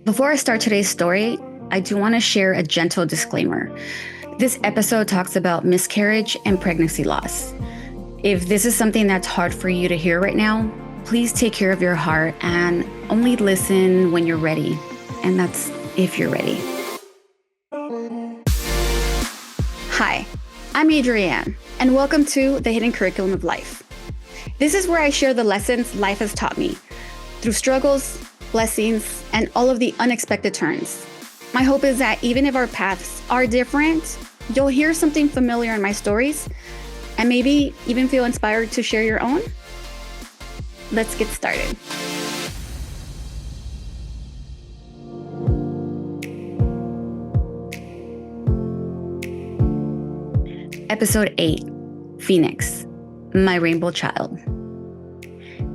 Before I start today's story, I do want to share a gentle disclaimer. This episode talks about miscarriage and pregnancy loss. If this is something that's hard for you to hear right now, please take care of your heart and only listen when you're ready. And that's if you're ready. Hi, I'm Adrienne, and welcome to The Hidden Curriculum of Life. This is where I share the lessons life has taught me through struggles, blessings, and all of the unexpected turns. My hope is that even if our paths are different, you'll hear something familiar in my stories and maybe even feel inspired to share your own. Let's get started. Episode 8, Fenix, my rainbow child.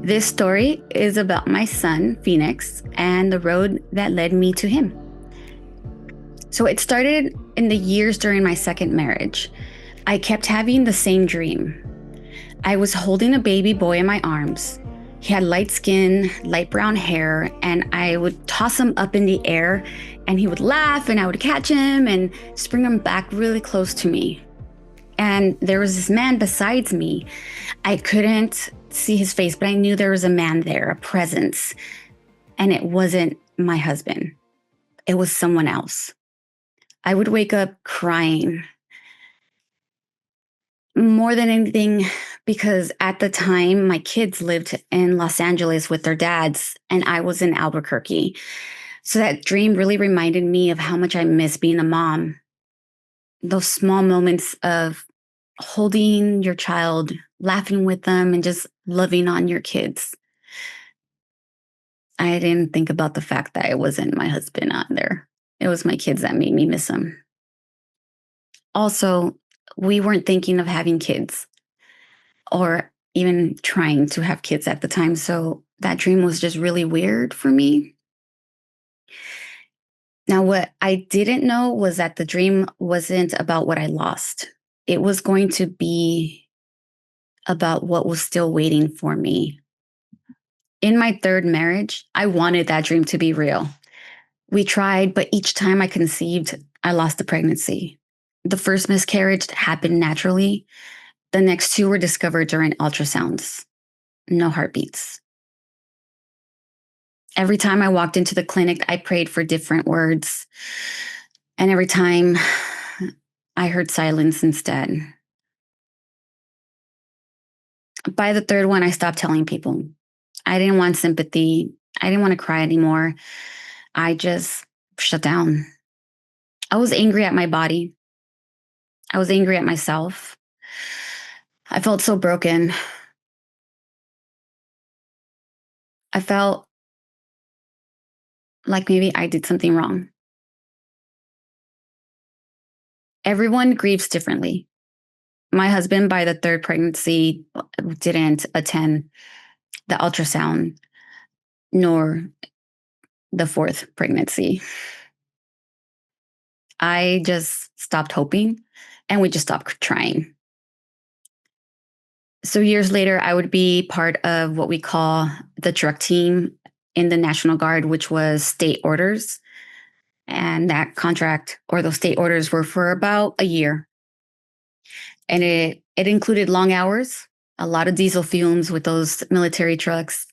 This story is about my son, Fenix, and the road that led me to him. So it started in the years during my second marriage. I kept having the same dream. I was holding a baby boy in my arms. He had light skin, light brown hair, and I would toss him up in the air, and he would laugh, and I would catch him and just bring him back really close to me. And there was this man besides me. I couldn't see his face, but I knew there was a man there, a presence. And it wasn't my husband. It was someone else. I would wake up crying. More than anything, because at the time, my kids lived in Los Angeles with their dads, and I was in Albuquerque. So that dream really reminded me of how much I miss being a mom. Those small moments of holding your child, laughing with them, and just loving on your kids. I didn't think about the fact that it wasn't my husband out there. It was my kids that made me miss him. Also, we weren't thinking of having kids or even trying to have kids at the time. So that dream was just really weird for me. Now, what I didn't know was that the dream wasn't about what I lost. It was going to be about what was still waiting for me. In my third marriage, I wanted that dream to be real. We tried, but each time I conceived, I lost the pregnancy. The first miscarriage happened naturally. The next two were discovered during ultrasounds. No heartbeats. Every time I walked into the clinic, I prayed for different words. And every time I heard silence instead. By the third one, I stopped telling people. I didn't want sympathy. I didn't want to cry anymore. I just shut down. I was angry at my body. I was angry at myself. I felt so broken. I felt like maybe I did something wrong. Everyone grieves differently. My husband, by the third pregnancy, didn't attend the ultrasound nor the fourth pregnancy. I just stopped hoping and we just stopped trying. So years later, I would be part of what we call the truck team in the National Guard, which was state orders. And that contract or those state orders were for about a year. And it included long hours, a lot of diesel fumes with those military trucks.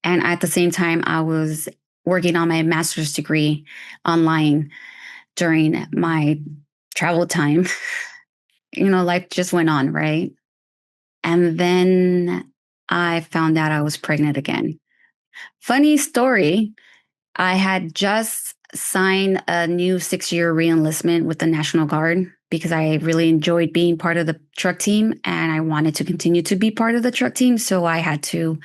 And at the same time, I was working on my master's degree online during my travel time. Life just went on, right? And then I found out I was pregnant again. Funny story. I had just signed a new 6-year reenlistment with the National Guard because I really enjoyed being part of the truck team and I wanted to continue to be part of the truck team. So I had to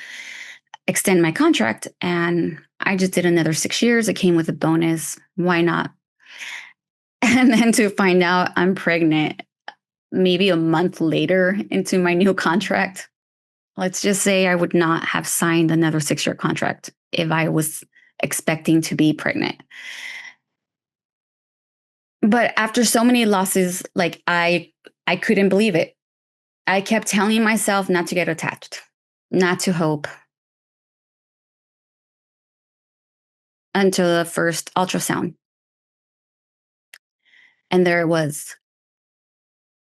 extend my contract and I just did another 6 years. It came with a bonus. Why not? And then to find out I'm pregnant maybe a month later into my new contract. Let's just say I would not have signed another 6-year contract if I was expecting to be pregnant. But after so many losses, I couldn't believe it. I kept telling myself not to get attached, not to hope. until the first ultrasound. And there was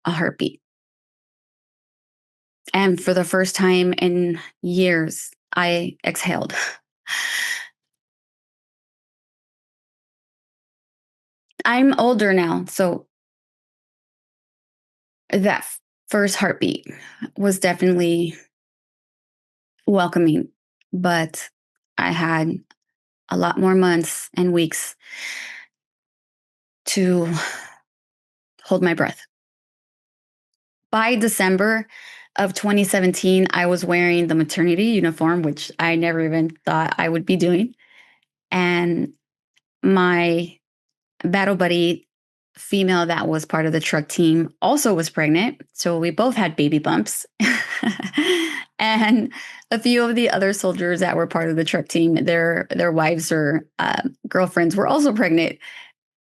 a heartbeat. And for the first time in years, I exhaled. I'm older now, so that first heartbeat was definitely welcoming, but I had a lot more months and weeks to hold my breath. By December of 2017, I was wearing the maternity uniform, which I never even thought I would be doing. And my battle buddy, female that was part of the truck team, also was pregnant. So we both had baby bumps. And a few of the other soldiers that were part of the truck team, their wives or girlfriends were also pregnant.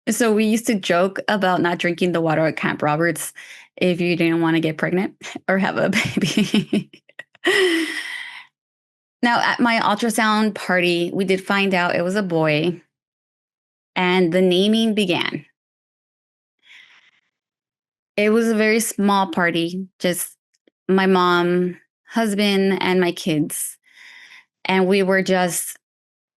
So we used to joke about not drinking the water at Camp Roberts if you didn't want to get pregnant or have a baby. Now, at my ultrasound party, we did find out it was a boy, and the naming began. It was a very small party, just my mom, husband, and my kids. And we were just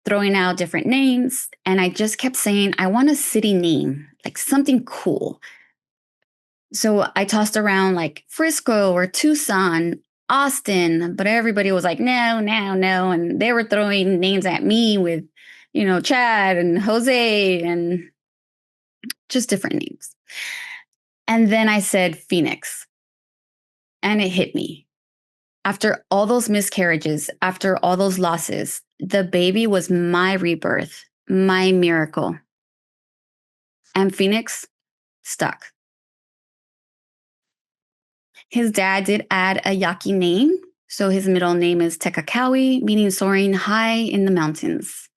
throwing out different names. And I just kept saying, I want a city name, like something cool. So I tossed around like Frisco or Tucson, Austin, but everybody was like, no, no, no. And they were throwing names at me with, Chad and Jose and just different names. And then I said Phoenix, and it hit me. After all those miscarriages, after all those losses, the baby was my rebirth, my miracle. And Phoenix stuck. His dad did add a Yaqui name. So his middle name is Tekakawi, meaning soaring high in the mountains.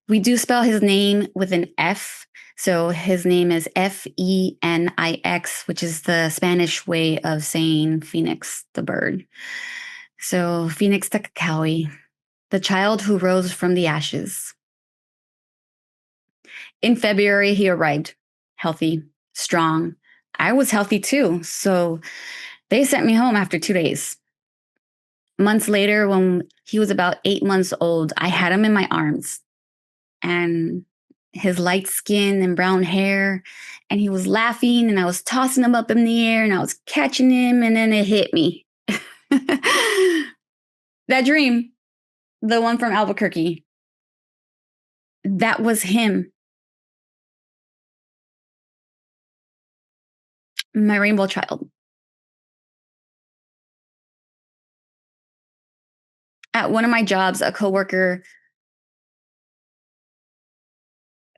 We do spell his name with an F. So his name is Fenix, which is the Spanish way of saying Phoenix, the bird. So Phoenix Tekakawi, the child who rose from the ashes. In February, he arrived healthy, strong. I was healthy too. So they sent me home after 2 days. Months later, when he was about 8 months old, I had him in my arms, and his light skin and brown hair, and he was laughing, and I was tossing him up in the air, and I was catching him, and then it hit me. That dream, the one from Albuquerque, that was him, my rainbow child. At one of my jobs, a coworker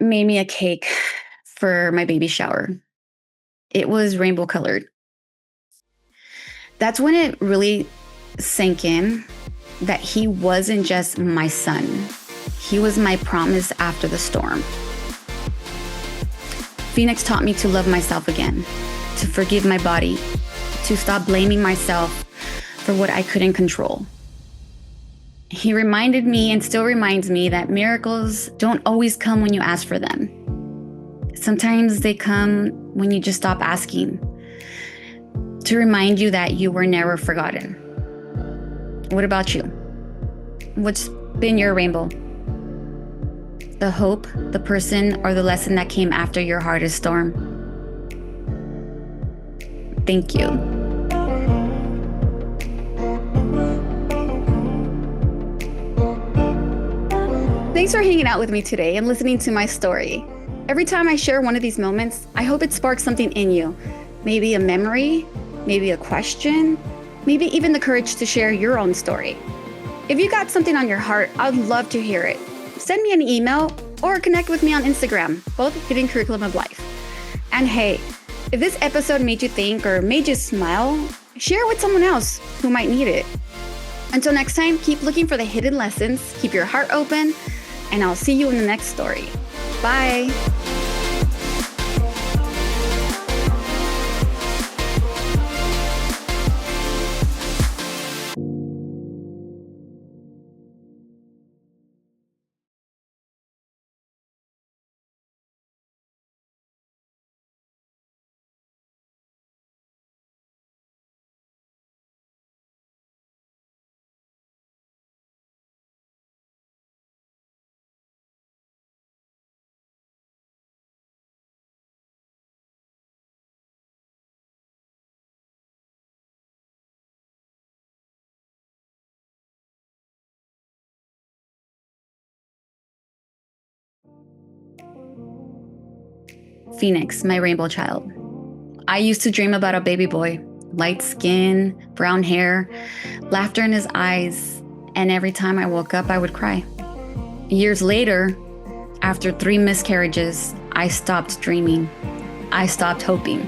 made me a cake for my baby shower. It was rainbow colored. That's when it really sank in that he wasn't just my son. He was my promise after the storm. Phoenix taught me to love myself again, to forgive my body, to stop blaming myself for what I couldn't control. He reminded me and still reminds me that miracles don't always come when you ask for them. Sometimes they come when you just stop asking, to remind you that you were never forgotten. What about you? What's been your rainbow? The hope, the person, or the lesson that came after your hardest storm? Thank you. Thanks for hanging out with me today and listening to my story. Every time I share one of these moments, I hope it sparks something in you. Maybe a memory, maybe a question, maybe even the courage to share your own story. If you got something on your heart, I'd love to hear it. Send me an email or connect with me on Instagram, both Hidden Curriculum of Life. And hey, if this episode made you think or made you smile, share with someone else who might need it. Until next time, keep looking for the hidden lessons, keep your heart open, and I'll see you in the next story. Bye. Phoenix, my rainbow child. I used to dream about a baby boy, light skin, brown hair, laughter in his eyes, and every time I woke up, I would cry. Years later, after 3 miscarriages, I stopped dreaming. I stopped hoping.